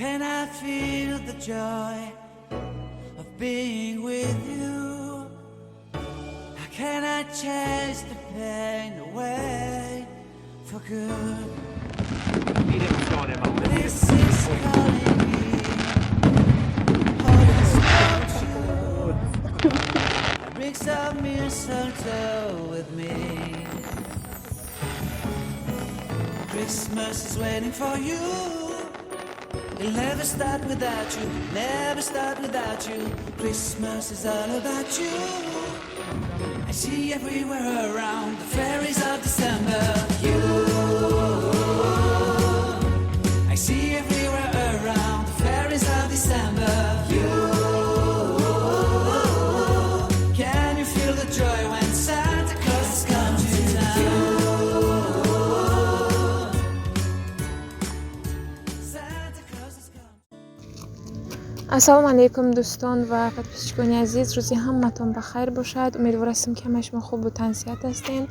Can I feel the joy of being with you? How can I chase the pain away for good? This is calling me. Holding snow I bring some mistletoe with me. Christmas is waiting for you. It'll never start without you, never start without you. Christmas is all about you. I see everywhere around the fairies of December. You, I see everywhere around the fairies of December. You, can you feel the joy when Santa Claus has come to town? السلام علیکم دوستان و پادپیشگان عزیز، روزی همتون بخیر باشد. امیدوارم که همه شما خوب و تنصیحت هستین.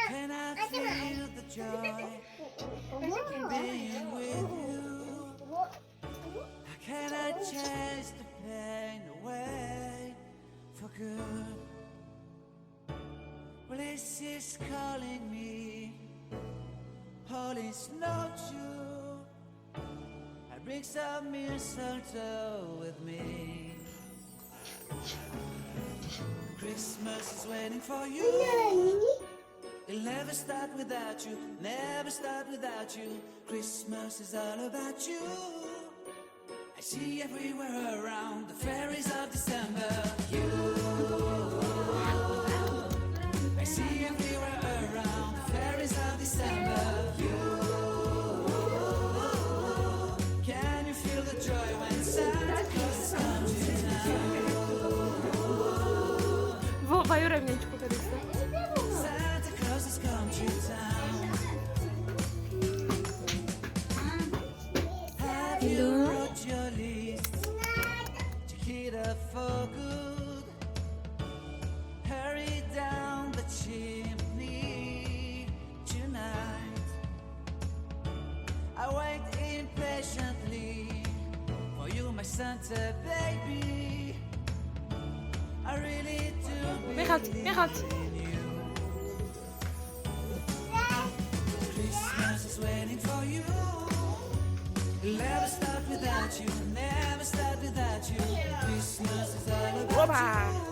Can I feel the joy of being with you? How can I chase the pain away for good? Well, this is calling me. Holy snowshoe, I Bring some mistletoe with me. Christmas is waiting for you. It'll never start without you, never start without you. Christmas is all about you. I see everywhere around the fairies of December. You, I see everywhere around the fairies of December. You, can you feel the joy when Santa Claus comes to town? Вова, Юревничку, конечно. Santa Claus has come to town. Have you brought your list to hit up for good? Hurry down the chimney tonight. I wait impatiently for you, my Santa baby. I really do ميخات believe ميخات in you. Christmas is waiting for you. It'll never start without you, never start without you. Christmas is all about Opa! you.